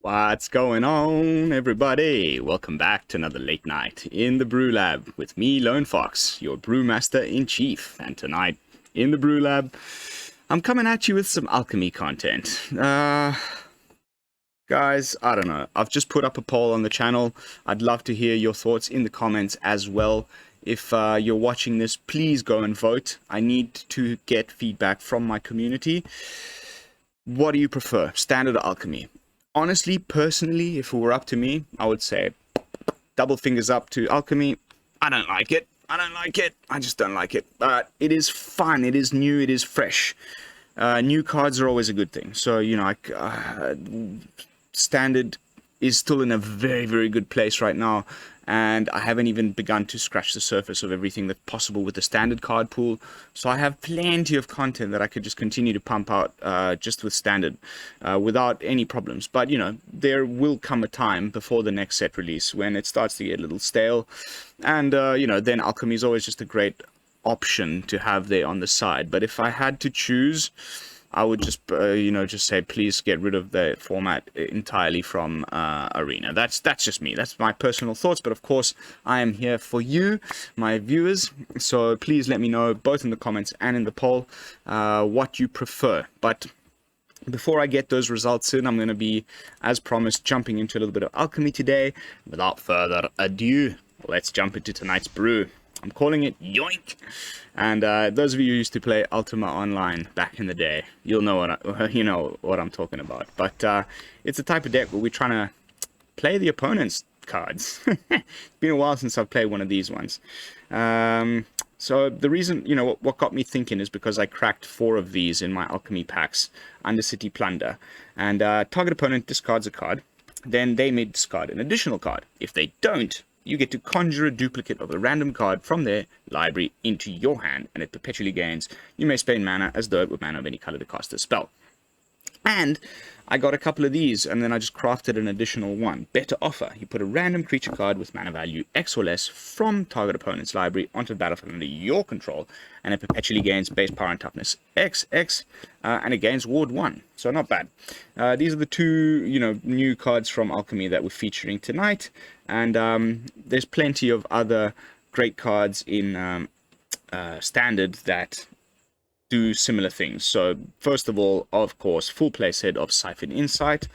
What's going on, everybody? Welcome back to another late night in the BrewLab with me, Lone Fox, your brewmaster in chief. And tonight in the BrewLab, I'm coming at you with some alchemy content. Guys, I don't know. I've just put up a poll on the channel. I'd love to hear your thoughts in the comments as well. If you're watching this, please go and vote. I need to get feedback from my community. What do you prefer, standard or alchemy? Honestly, personally, if it were up to me, I would say double fingers up to alchemy. I don't like it. I just don't like it. But it is fun. It is new. It is fresh. New cards are always a good thing. So, you know, standard is still in a very, very good place right now. And I haven't even begun to scratch the surface of everything that's possible with the standard card pool. So I have plenty of content that I could just continue to pump out just with standard without any problems. But, you know, there will come a time before the next set release when it starts to get a little stale. And, you know, then alchemy is always just a great option to have there on the side. But if I had to choose, I would just, you know, just say, please get rid of the format entirely from Arena. That's just me. That's my personal thoughts. But of course, I am here for you, my viewers. So please let me know, both in the comments and in the poll, what you prefer. But before I get those results in, I'm going to be, as promised, jumping into a little bit of alchemy today. Without further ado, let's jump into tonight's brew. I'm calling it YOINK. And those of you who used to play Ultima Online back in the day, you'll know what I'm talking about. But it's a type of deck where we're trying to play the opponent's cards. It's been a while since I've played one of these ones. So the reason, you know, what got me thinking is because I cracked 4 of these in my alchemy packs, Undercity Plunder. And target opponent discards a card. Then they may discard an additional card. If they don't, you get to conjure a duplicate of a random card from their library into your hand, and it perpetually gains. You may spend mana as though it were mana of any color to cast a spell. And I got a couple of these, and then I just crafted an additional one. Better offer. You put a random creature card with mana value X or less from target opponent's library onto the battlefield under your control, and it perpetually gains base power and toughness XX, and it gains ward 1. So not bad. These are the 2, you know, new cards from Alchemy that we're featuring tonight, and there's plenty of other great cards in Standard that do similar things. So first of all, of course, full play set of Siphon Insight.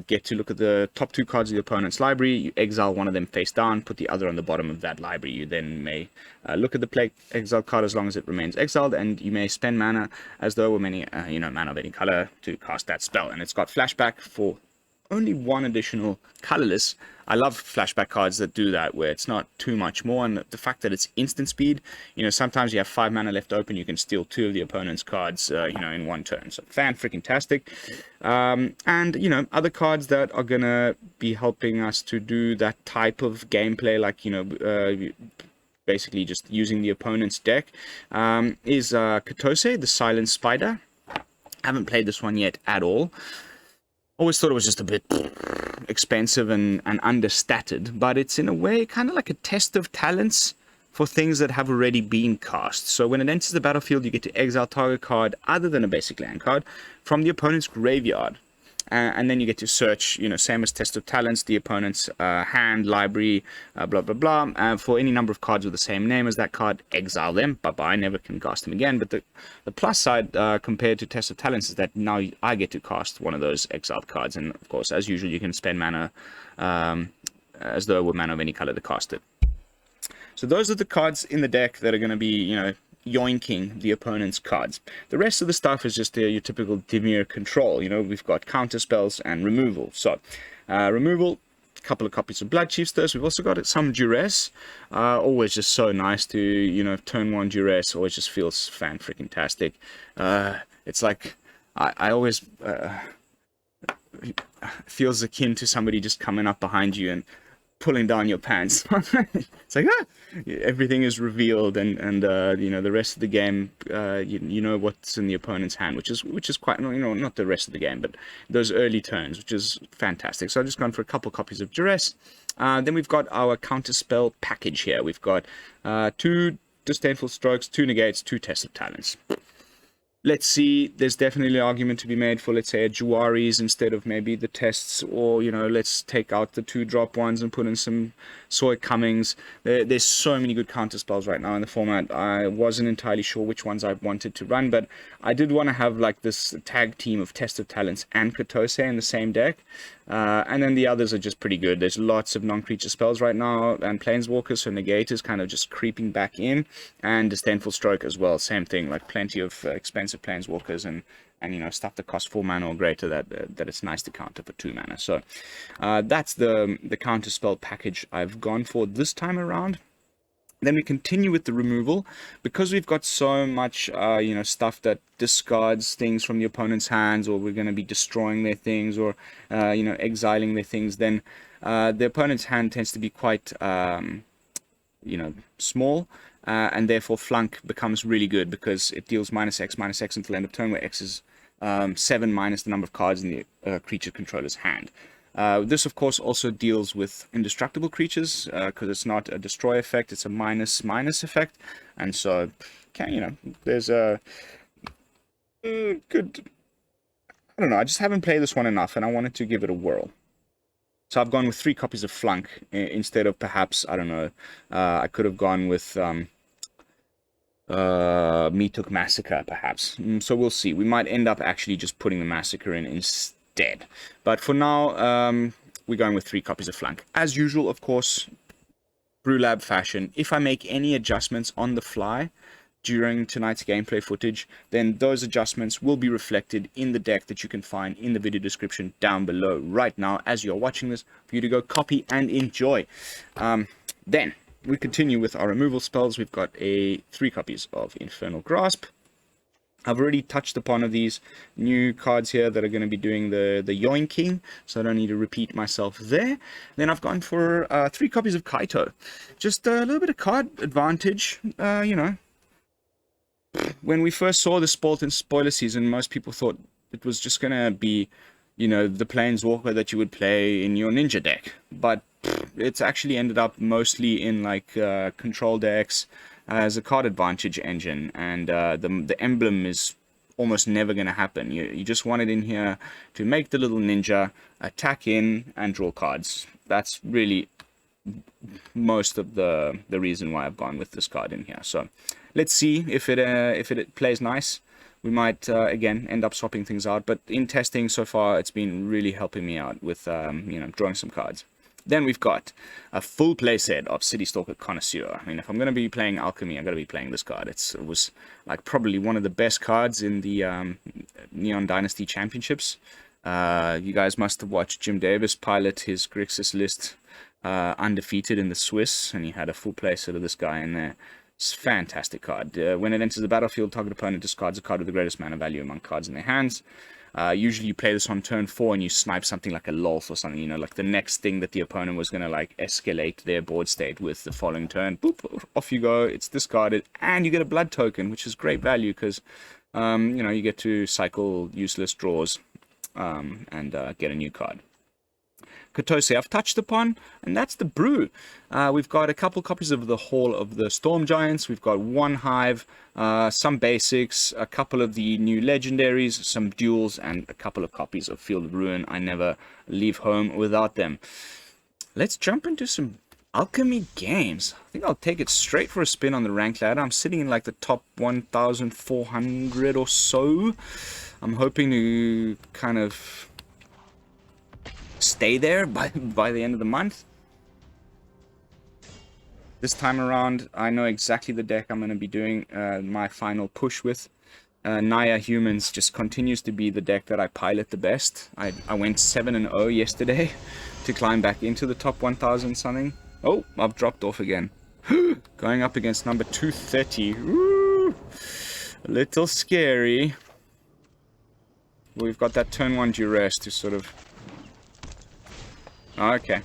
Get to look at the top 2 cards of the opponent's library. You exile one of them face down, put the other on the bottom of that library. You then may look at the play exile card as long as it remains exiled, and you may spend mana as though it were mana of any color to cast that spell. And it's got flashback for only 1 additional colorless. I love flashback cards that do that, where it's not too much more, and the fact that it's instant speed, you know, sometimes you have 5 mana left open, you can steal 2 of the opponent's cards, you know, in 1 turn. So fan-freaking-tastic. And, you know, other cards that are gonna be helping us to do that type of gameplay, like, you know, basically just using the opponent's deck, is Kotose, the Silent Spider. I haven't played this one yet at all. Always thought it was just a bit expensive and understated, but it's in a way kind of like a test of talents for things that have already been cast. So when it enters the battlefield, you get to exile target card other than a basic land card from the opponent's graveyard. And then you get to search, you know, same as Test of Talents, the opponent's hand, library, blah, blah, blah. For any number of cards with the same name as that card, exile them. Bye-bye, never can cast them again. But the plus side compared to Test of Talents is that now I get to cast one of those exiled cards. And, of course, as usual, you can spend mana as though it were mana of any color to cast it. So those are the cards in the deck that are going to be, you know, yoinking the opponent's cards. The rest of the stuff is just your typical Dimir control. You know, we've got counter spells and removal. So, removal, a couple of copies of Bloodchief first. We've also got some Duress. Always just so nice to, you know, turn 1 Duress. Always just feels fan-freaking-tastic. It's like, I always feels akin to somebody just coming up behind you and pulling down your pants. It's like, everything is revealed, and you know, the rest of the game, you know what's in the opponent's hand, which is quite, you know, not the rest of the game, but those early turns, which is fantastic. So I've just gone for a couple copies of Duress. Then we've got our counterspell package here. We've got 2 Disdainful Strokes, 2 Negates, 2 Test of Talents. let's see, there's definitely an argument to be made for, let's say, a Juari's instead of maybe the tests, or, you know, let's take out the 2-drop ones and put in some Soy Cummings. There's so many good counter spells right now in the format. I wasn't entirely sure which ones I wanted to run, but I did want to have like this tag team of Test of Talents and Kotose in the same deck. And then the others are just pretty good. There's lots of non-creature spells right now, and Planeswalkers, so Negate is kind of just creeping back in, and Disdainful Stroke as well, same thing, like plenty of expensive Planeswalkers and you know, stuff that costs 4 mana or greater that it's nice to counter for 2 mana. So that's the counter spell package I've gone for this time around. Then we continue with the removal. Because we've got so much, you know, stuff that discards things from the opponent's hands, or we're going to be destroying their things, or, you know, exiling their things, then the opponent's hand tends to be quite, you know, small, and therefore Flunk becomes really good because it deals -X until end of turn, where X is 7 minus the number of cards in the creature controller's hand. This, of course, also deals with indestructible creatures, because it's not a destroy effect, it's a minus effect, and so, you know, there's a good, I don't know, I just haven't played this one enough, and I wanted to give it a whirl. So I've gone with 3 copies of Flunk, instead of perhaps, I don't know, I could have gone with Meathook Massacre, perhaps. So we'll see. We might end up actually just putting the Massacre in instead. But for now, we're going with 3 copies of Flunk. As usual, of course, BrewLab fashion. If I make any adjustments on the fly during tonight's gameplay footage, then those adjustments will be reflected in the deck that you can find in the video description down below right now as you're watching this, for you to go copy and enjoy. Then we continue with our removal spells. We've got 3 copies of Infernal Grasp. I've already touched upon these new cards here that are going to be doing the yoinking, so I don't need to repeat myself there. Then I've gone for 3 copies of Kaito. Just a little bit of card advantage, you know. When we first saw the spoiler season, most people thought it was just going to be, you know, the Planeswalker that you would play in your ninja deck. But it's actually ended up mostly in, like, control decks as a card advantage engine. And the emblem is almost never going to happen. You just want it in here to make the little ninja, attack in, and draw cards. That's really most of the reason why I've gone with this card in here. So let's see if it plays nice. We might again end up swapping things out, but in testing so far, it's been really helping me out with you know, drawing some cards. Then we've got a full playset of Citystalker Connoisseur. I mean, if I'm going to be playing Alchemy, I'm going to be playing this card. It was like probably one of the best cards in the Neon Dynasty Championships. You guys must have watched Jim Davis pilot his Grixis list undefeated in the Swiss, and he had a full playset of this guy in there. It's a fantastic card. When it enters the battlefield, target opponent discards a card with the greatest mana value among cards in their hands. Usually you play this on turn 4 and you snipe something like a Lolth or something, you know, like the next thing that the opponent was going to, like, escalate their board state with the following turn. Boop, off you go, it's discarded, and you get a blood token, which is great value because, you know, you get to cycle useless draws and get a new card. Kotose I've touched upon, and that's the brew. We've got a couple copies of the Hall of the Storm Giants. We've got 1 Hive, some basics, a couple of the new legendaries, some duels, and a couple of copies of Field of Ruin. I never leave home without them. Let's jump into some Alchemy games. I think I'll take it straight for a spin on the rank ladder. I'm sitting in like the top 1,400 or so. I'm hoping to kind of stay there by the end of the month. This time around, I know exactly the deck I'm going to be doing my final push with. Naya Humans just continues to be the deck that I pilot the best. I went 7-0 yesterday to climb back into the top 1,000 something. Oh, I've dropped off again. Going up against number 230. Woo! A little scary. We've got that turn 1 Duress to sort of... Okay.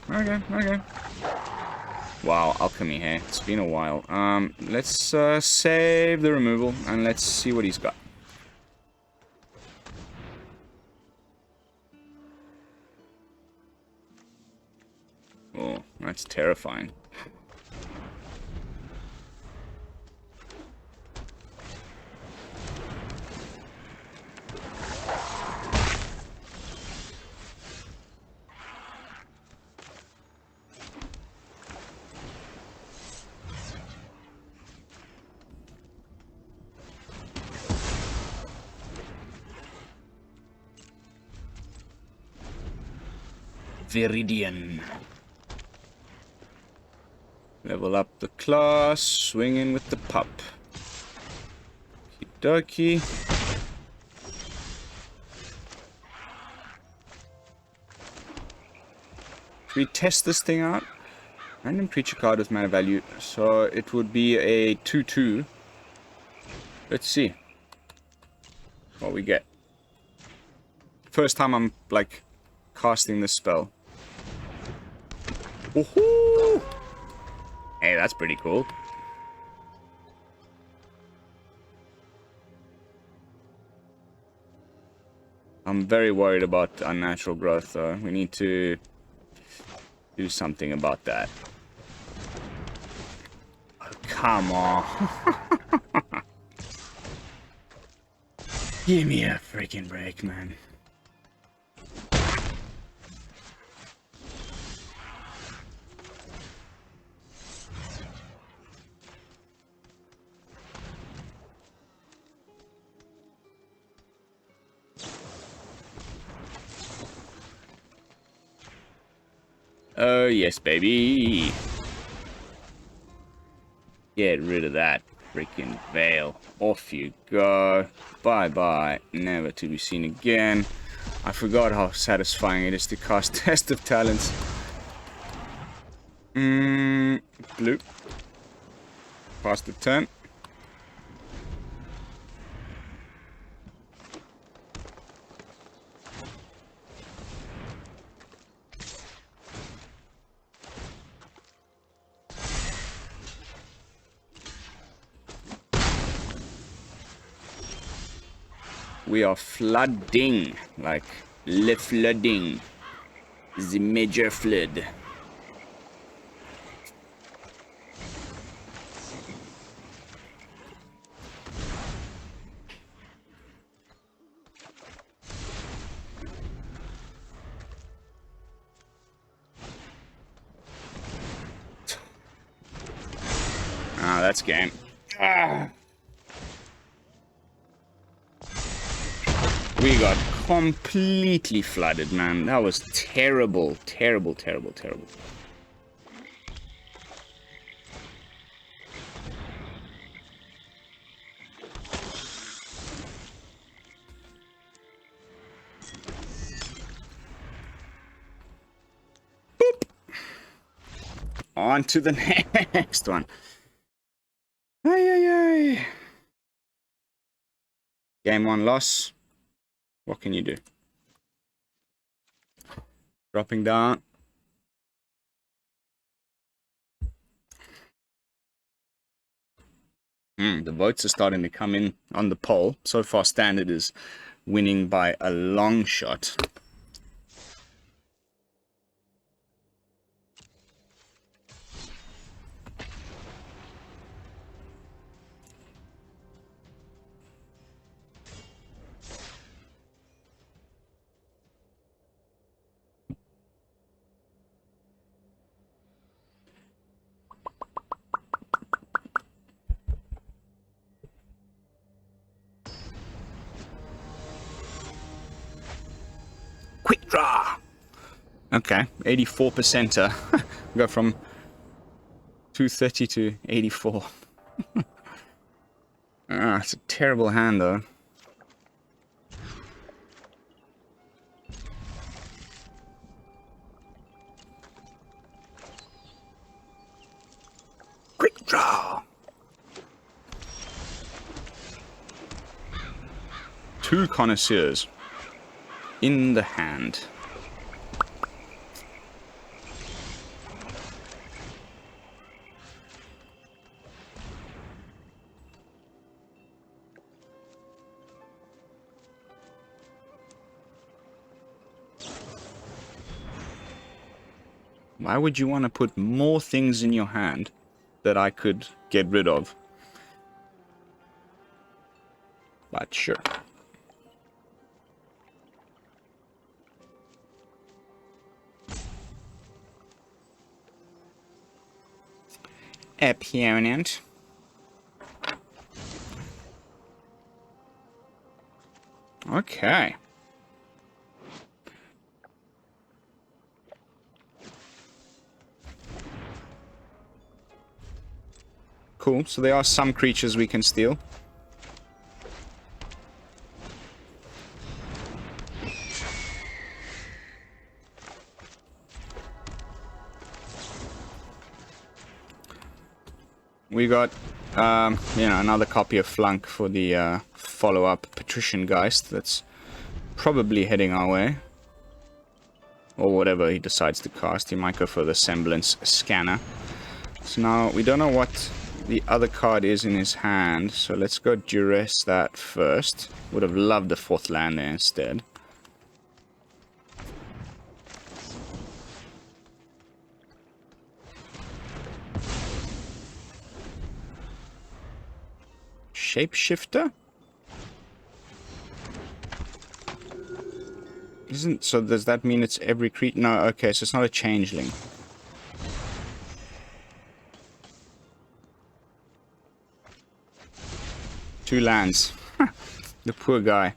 Wow, Alchemy here. It's been a while. Let's save the removal and let's see what he's got. Oh, that's terrifying. Viridian. Level up the class, swing in with the pup. Okie dokie. Should we test this thing out? Random creature card with mana value. So it would be a 2/2. Let's see what we get. First time I'm like casting this spell. Woohoo! Hey, that's pretty cool. I'm very worried about unnatural growth though. We need to do something about that. Oh, come on. Give me a freaking break, man. Oh, yes, baby. Get rid of that freaking veil. Off you go. Bye-bye. Never to be seen again. I forgot how satisfying it is to cast Test of Talents. Blue. Pass the turn. We are flooding, like le flooding, the major flood. Ah, that's game. Ah. We got completely flooded, man. That was terrible, terrible, terrible, terrible. Boop. On to the next one. Ay, ay, ay. Game 1 loss. What can you do? Dropping down. The votes are starting to come in on the poll. So far, Standard is winning by a long shot. Quick draw. Okay, 84%er. Go from 230 to 84. It's a terrible hand, though. Quick draw. 2 connoisseurs in the hand. Why would you want to put more things in your hand that I could get rid of? But sure. Opponent. Okay. Cool. So there are some creatures we can steal. We got, another copy of Flunk for the follow-up Patrician Geist that's probably heading our way. Or whatever he decides to cast. He might go for the Semblance Scanner. So now, we don't know what the other card is in his hand, so let's go Duress that first. Would have loved the 4th land there instead. Shapeshifter? So does that mean it's every creature? No, okay, so it's not a changeling. Two lands. The poor guy.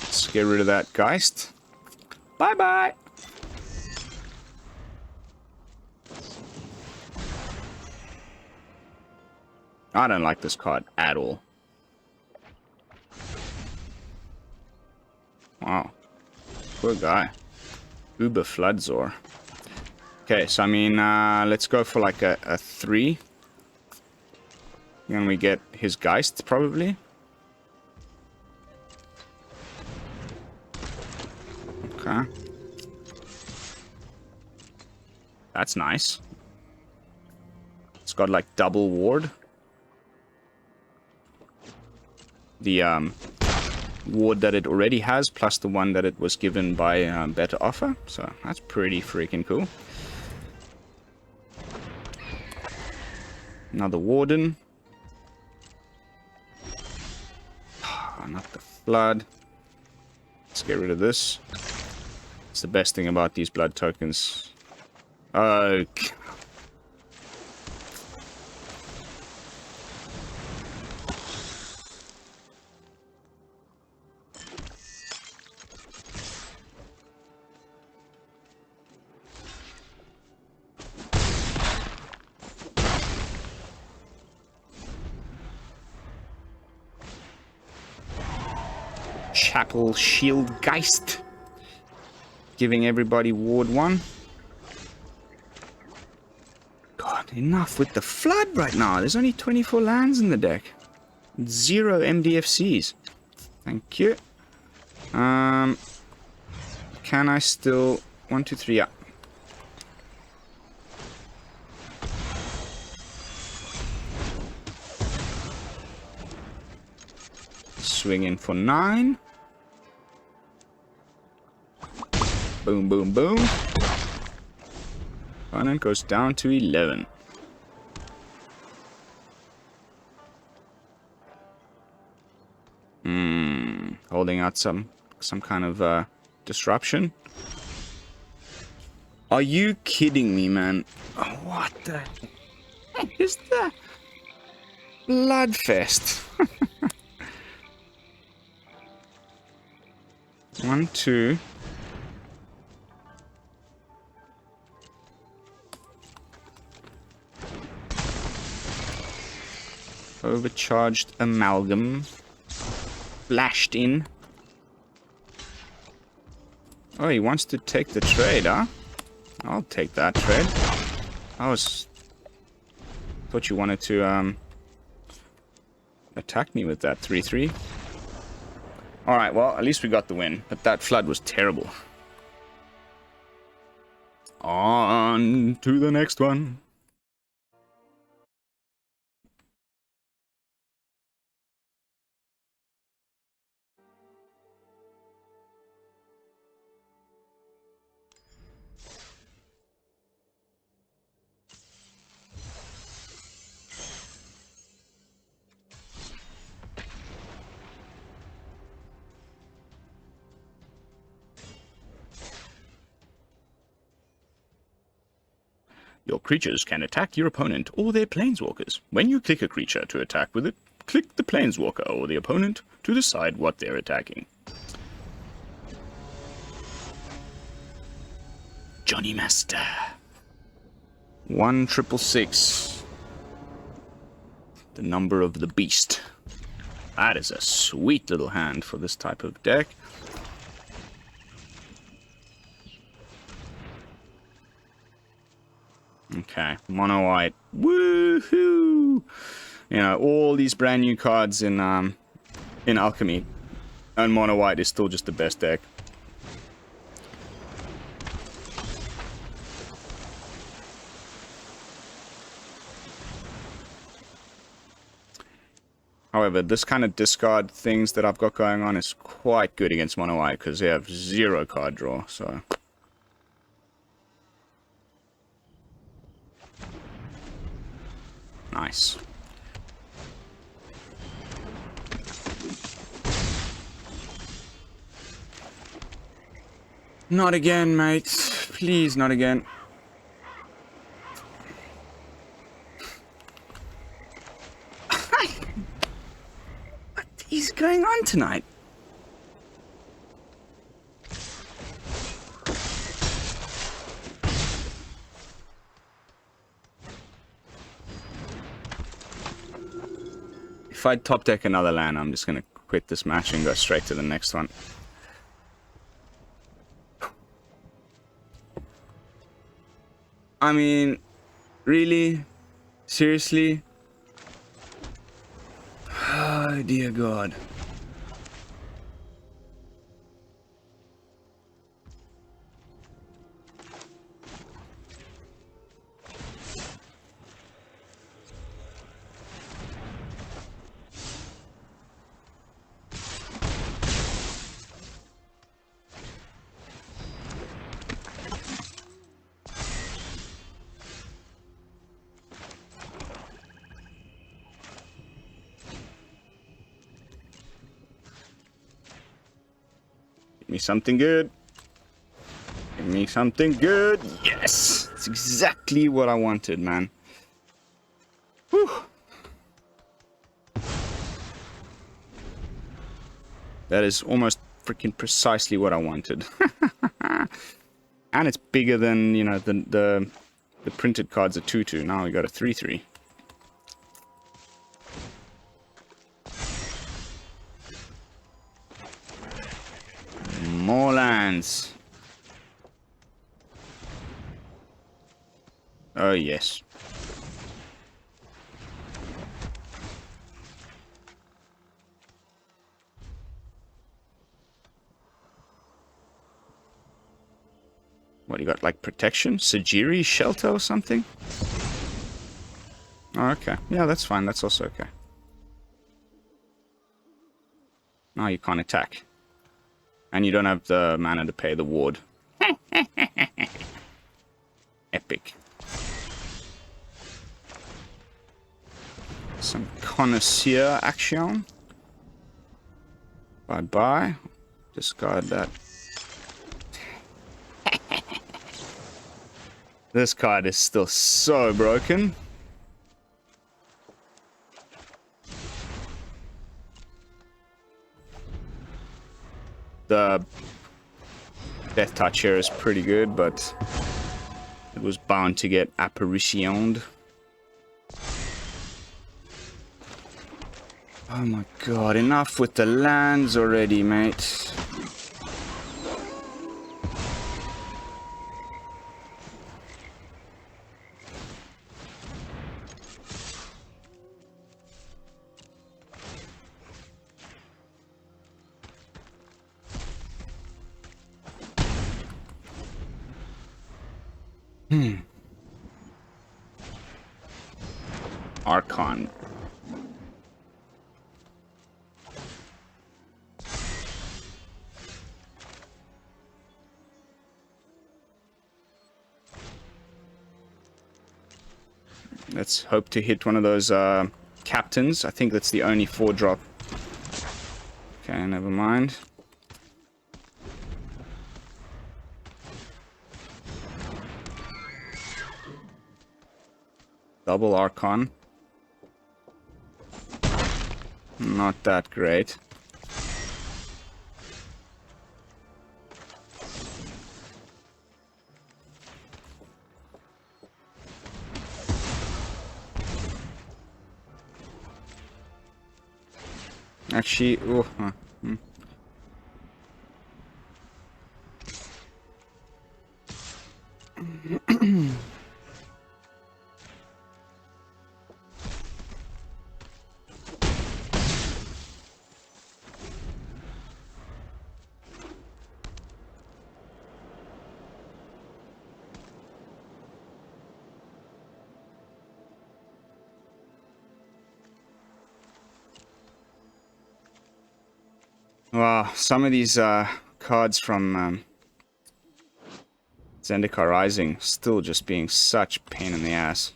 Let's get rid of that Geist. Bye-bye! I don't like this card at all. Wow. Poor guy. Uber Floodzor. Okay, so I mean, let's go for like a 3. Then we get his Geist, probably. Okay. That's nice. It's got like double ward. The ward that it already has, plus the one that it was given by Better Offer. So that's pretty freaking cool. Another Warden. Not the Flood. Let's get rid of this. It's the best thing about these blood tokens. Okay. Chapel Shield Geist. Giving everybody Ward 1. God, enough with the Flood right now. There's only 24 lands in the deck. 0 MDFCs. Thank you. Can I still... 1, 2, 3, yeah. Swing in for 9. Boom, boom, boom. Opponent goes down to 11. Holding out some kind of disruption. Are you kidding me, man? Oh, what the heck is that? Bloodfest. 1, 2. Overcharged Amalgam. Flashed in. Oh, he wants to take the trade, huh? I'll take that trade. Thought you wanted to attack me with that 3/3. Alright, well, at least we got the win. But that Flood was terrible. On to the next one. Your creatures can attack your opponent or their planeswalkers. When you click a creature to attack with it, click the planeswalker or the opponent to decide what they're attacking. Johnny Master. 1,666. The number of the beast. That is a sweet little hand for this type of deck. Okay, mono white. Woohoo! You know, all these brand new cards in Alchemy, and mono white is still just the best deck. However, this kind of discard things that I've got going on is quite good against mono white because they have 0 card draw, so. Nice. Not again, mate. Please, not again. What is going on tonight? If I top deck another land, I'm just going to quit this match and go straight to the next one. I mean, really? Seriously? Oh, dear God. Give me something good. Give me something good. Yes! It's exactly what I wanted, man. Whew. That is almost freaking precisely what I wanted. And it's bigger than, you know, the printed cards are 2/2. Now we got a 3/3. More lands. Oh, yes. What do you got? Like protection? Sajiri? Shelter or something? Oh, okay. Yeah, that's fine. That's also okay. No, you can't attack. And you don't have the mana to pay the ward. Epic. Some Connoisseur action. Bye-bye. Discard that. This card is still so broken. The Death Touch here is pretty good, but it was bound to get apparitioned. Oh my god, enough with the lands already, mate. Archon. Let's hope to hit one of those captains. I think that's the only 4-drop. Okay, never mind. Double Archon. Not that great. Actually, oh, wow, some of these cards from Zendikar Rising still just being such pain in the ass.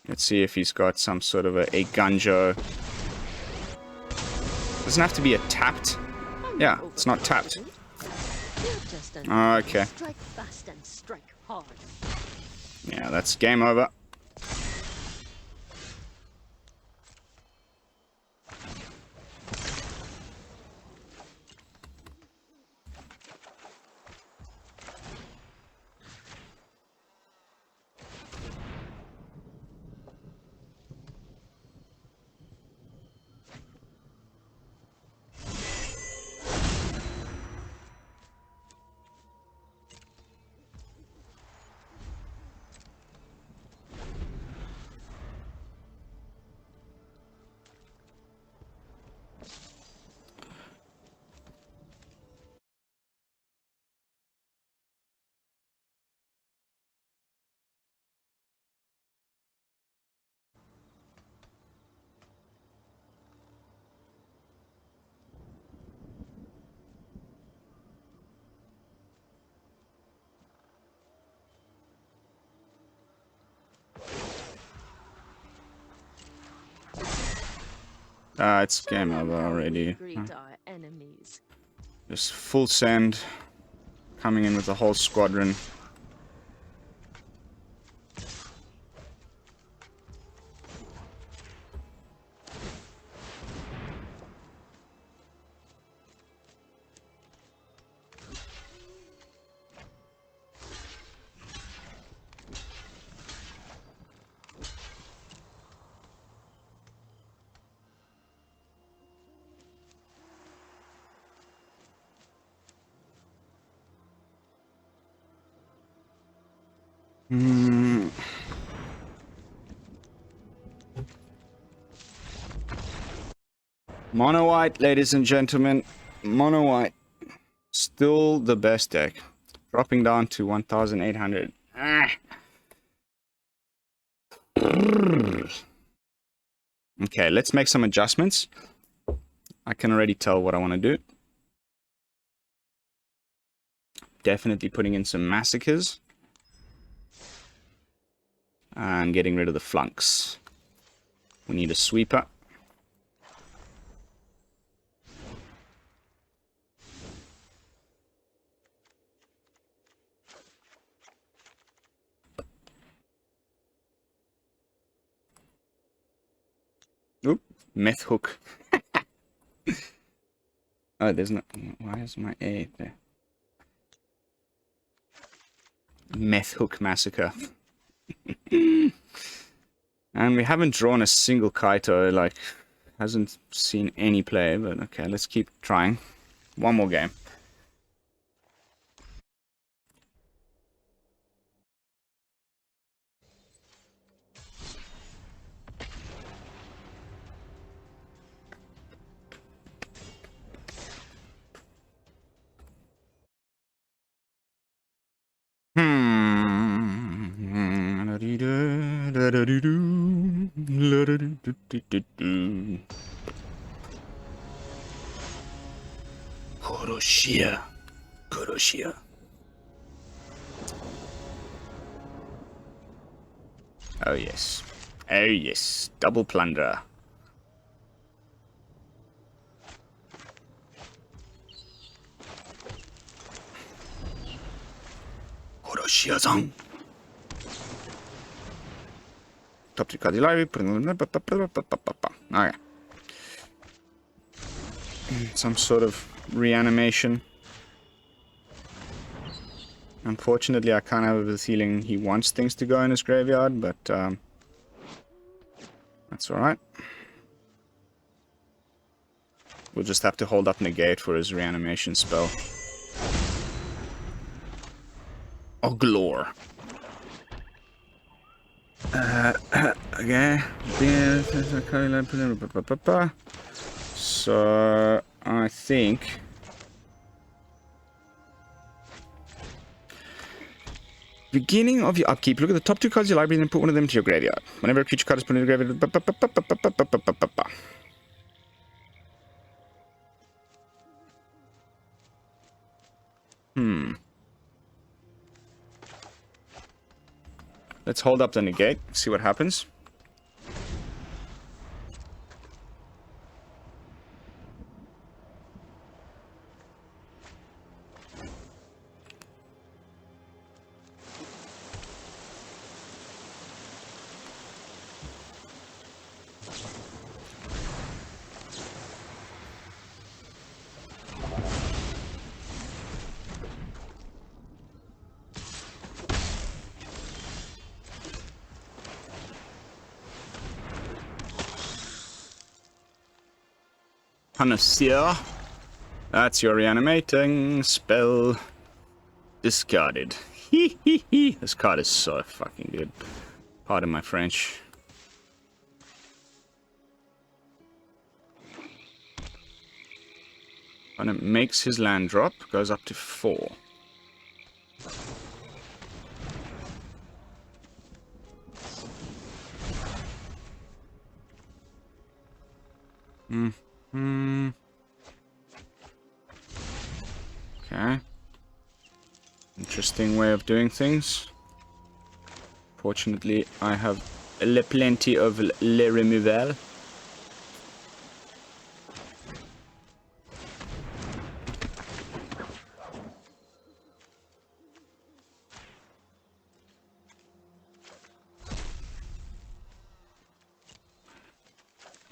Let's see if he's got some sort of a Gunjo. Doesn't have to be a tapped. Yeah, it's not tapped. Okay. Yeah, that's game over. It's game over already. Just full send. Coming in with the whole squadron. Mono white, ladies and gentlemen. Mono white. Still the best deck. Dropping down to 1,800. Okay, let's make some adjustments. I can already tell what I want to do. Definitely putting in some massacres. And getting rid of the flunks. We need a sweeper. Oop, Meathook. Oh, there's no. Why is my A there? Meathook Massacre. And we haven't drawn a single Kaito, like, hasn't seen any play, but okay, let's keep trying. One more game. Kotose. Oh yes. Oh yes. Double plunder. Kotose-san. Top 3 card live. Okay. Some sort of reanimation. Unfortunately, I kind of have the feeling he wants things to go in his graveyard, but That's alright. We'll just have to hold up Negate for his reanimation spell. Oh, Glore. Okay. So, I think... Beginning of your upkeep, look at the top 2 cards of your library and then put one of them to your graveyard. Whenever a creature card is put into your graveyard... Let's hold up the Negate, see what happens. Connoisseur. That's your reanimating spell. Discarded. This card is so fucking good. Pardon my French. When it makes his land drop, goes up to 4. Okay. Interesting way of doing things. Fortunately, I have plenty of le removal.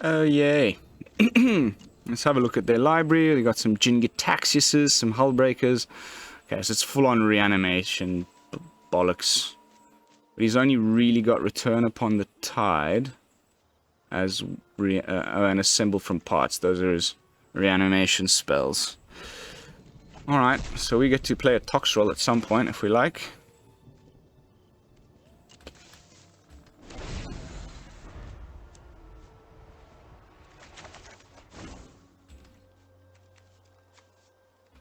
Oh, yay. Let's have a look at their library. They got some Jingitaxiuses, some Hullbreakers. Okay, so it's full-on reanimation bollocks. But he's only really got Return Upon the Tide as and Assemble from Parts. Those are his reanimation spells. Alright, so we get to play a Toxrill at some point if we like.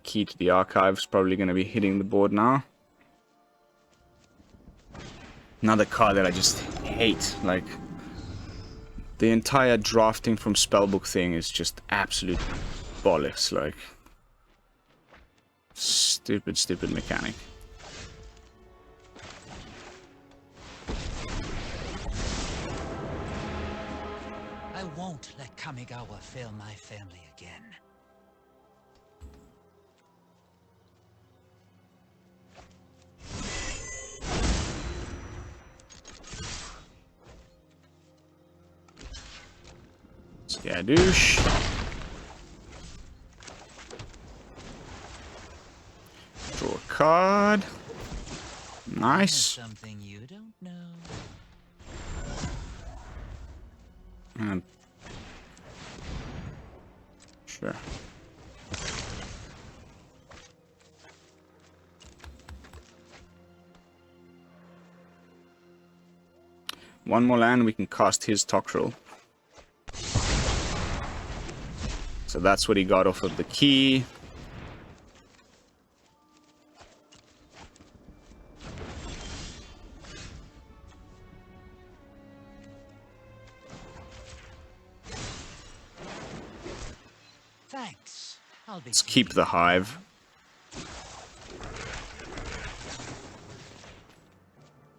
Key to the Archive is probably going to be hitting the board now. Another card that I just hate. Like, the entire drafting from spellbook thing is just absolute bollocks. Like, stupid, stupid mechanic. I won't let Kamigawa fail my family again. Skadoosh. Draw a card. Nice. Something you don't know. Sure. One more land, we can cast his Toxrill. So that's what he got off of the key. Thanks. Let's keep the Hive.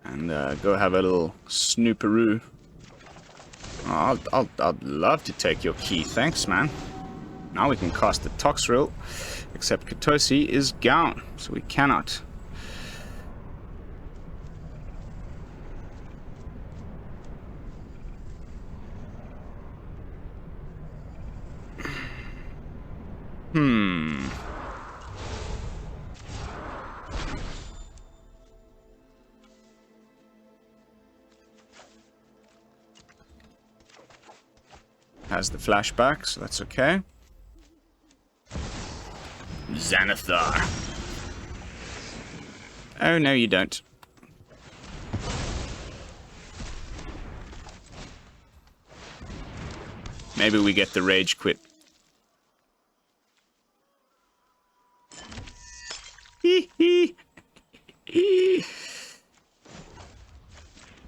And go have a little snooperoo. Oh, I'd love to take your key. Thanks, man. Now we can cast the Toxrill, except Kotose is gone, so we cannot. Has the flashback, so that's okay. Xanathar. Oh, no, you don't. Maybe we get the rage quit.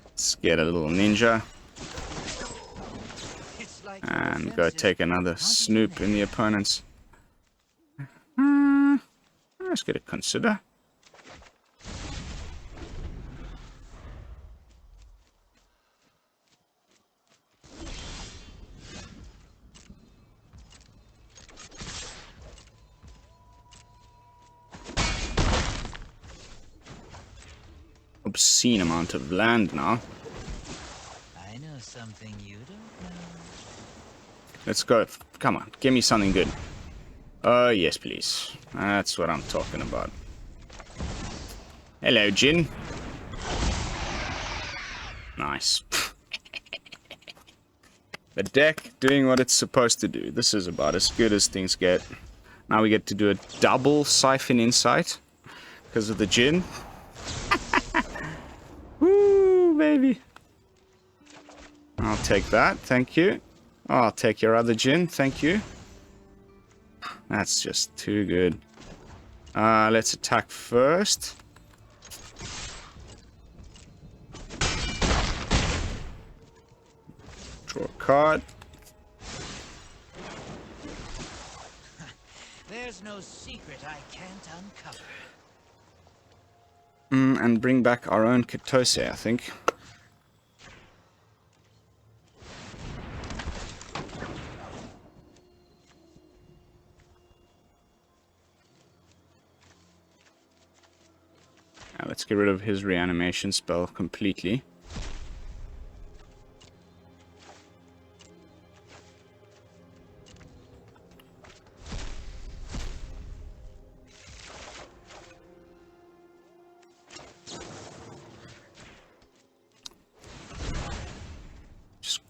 Let's get a little ninja. And go take another snoop in the opponent's. Let's get a consider. Obscene amount of land now. I know something you don't know. Let's go. Come on, give me something good. Oh, yes, please. That's what I'm talking about. Hello, Jin. Nice. The deck doing what it's supposed to do. This is about as good as things get. Now we get to do a double Siphon Insight because of the Jin. Woo, baby. I'll take that. Thank you. I'll take your other Jin. Thank you. That's just too good. Let's attack first. Draw a card. There's no secret I can't uncover. And bring back our own Kotose, I think. Now let's get rid of his reanimation spell completely.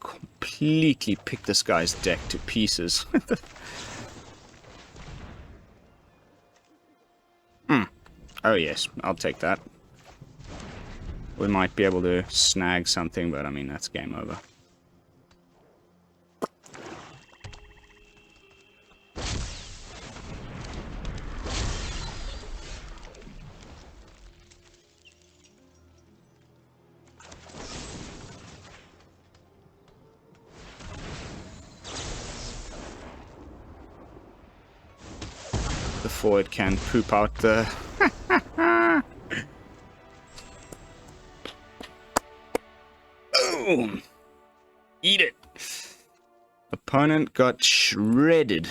Completely pick this guy's deck to pieces. Oh yes, I'll take that. We might be able to snag something, but I mean, that's game over. Before it can poop out the... Boom! Eat it! Opponent got shredded.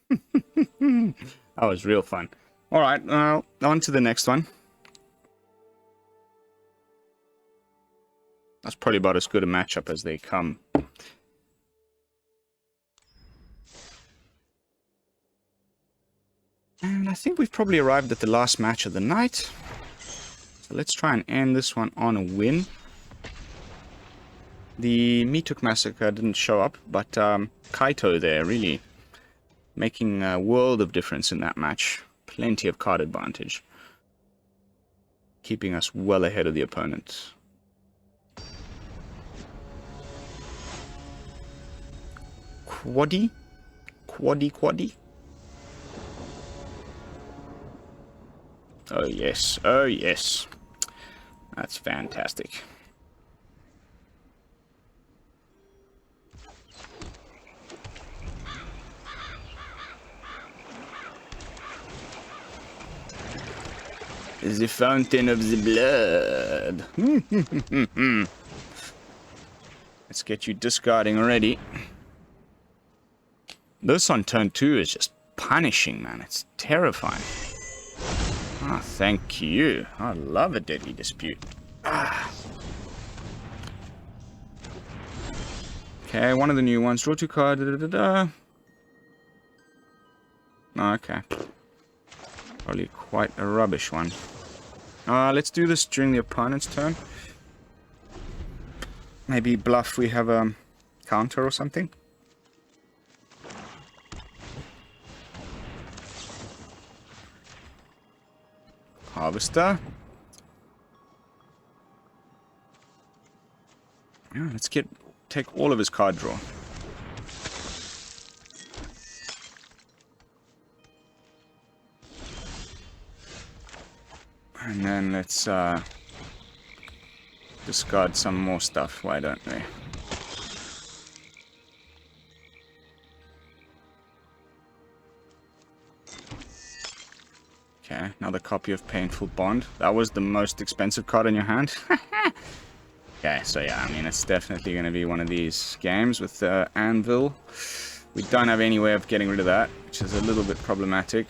That was real fun. Alright, on to the next one. That's probably about as good a matchup as they come. And I think we've probably arrived at the last match of the night. So let's try and end this one on a win. The Meathook Massacre didn't show up, but Kaito there really making a world of difference in that match. Plenty of card advantage. Keeping us well ahead of the opponent. Quaddy? Quaddy? Oh yes, oh yes. That's fantastic. The fountain of the blood. Let's get you discarding already. This on turn 2 is just punishing, man. It's terrifying. Ah, thank you. I love a deadly dispute. Ah. Okay, one of the new ones. Draw 2 cards. Okay. Probably quite a rubbish one. Let's do this during the opponent's turn. Maybe bluff we have a counter or something. Harvester. Yeah, let's take all of his card draw. And then let's discard some more stuff, why don't we? Okay, another copy of Painful Bond. That was the most expensive card in your hand. Okay, so yeah, I mean, it's definitely going to be one of these games with the Anvil. We don't have any way of getting rid of that, which is a little bit problematic.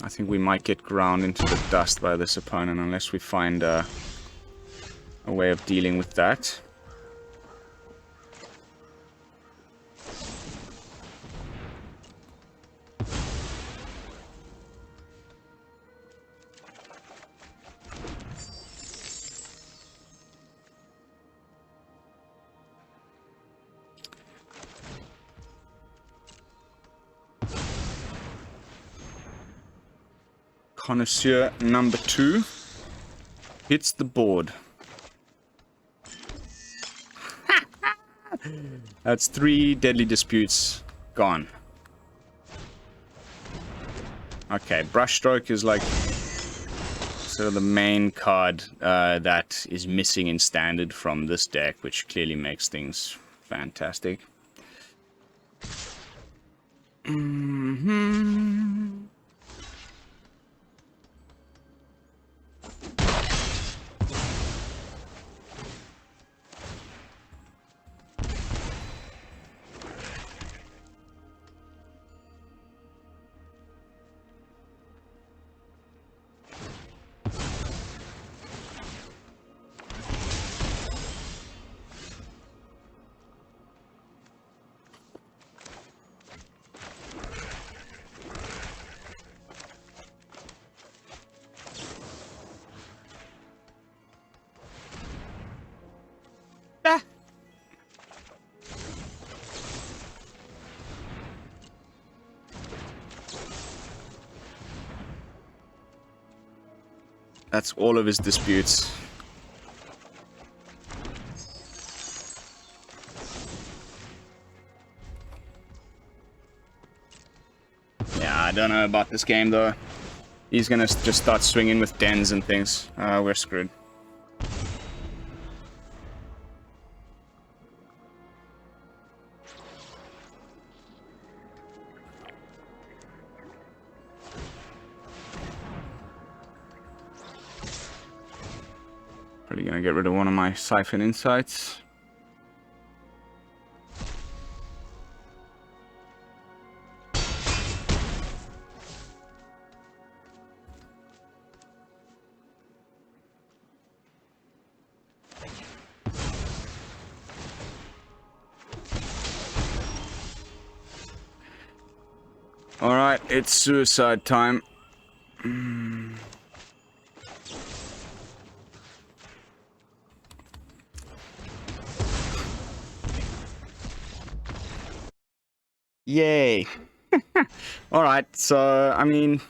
I think we might get ground into the dust by this opponent unless we find a way of dealing with that. Connoisseur number 2 hits the board. That's 3 Deadly Disputes gone. Okay, Brushstroke is like sort of the main card that is missing in Standard from this deck, which clearly makes things fantastic. That's all of his disputes. Yeah, I don't know about this game though. He's gonna just start swinging with dens and things. We're screwed. Probably gonna get rid of one of my Siphon Insights. Alright, it's suicide time. Yay. Alright, so, I mean,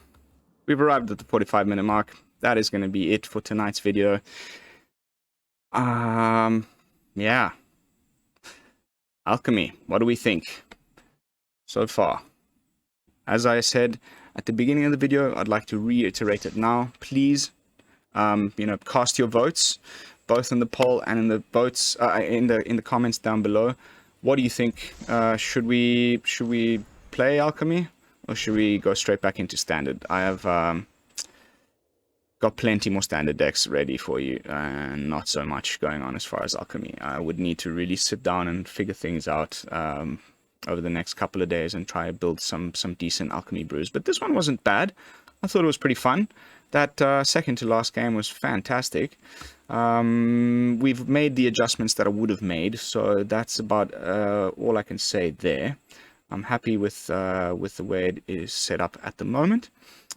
we've arrived at the 45-minute mark. That is going to be it for tonight's video. Yeah. Alchemy, what do we think so far? As I said at the beginning of the video, I'd like to reiterate it now. Please, cast your votes, both in the poll and in the votes in the comments down below. What do you think? Should we play Alchemy, or should we go straight back into Standard? I have got plenty more Standard decks ready for you, and not so much going on as far as Alchemy. I would need to really sit down and figure things out over the next couple of days and try to build some decent Alchemy brews. But this one wasn't bad. I thought it was pretty fun. That second to last game was fantastic. We've made the adjustments that I would have made, so that's about all I can say there. I'm happy with the way it is set up at the moment.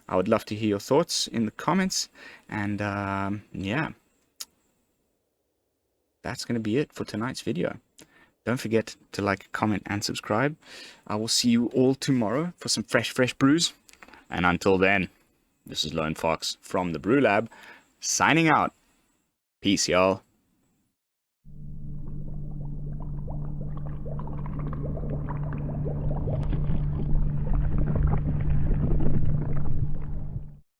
I would love to hear your thoughts in the comments, and yeah, that's going to be it for tonight's video. Don't forget to like, comment, and subscribe. I will see you all tomorrow for some fresh brews. And until then, this is Lone Fox from the BrewLab, signing out. Peace, y'all.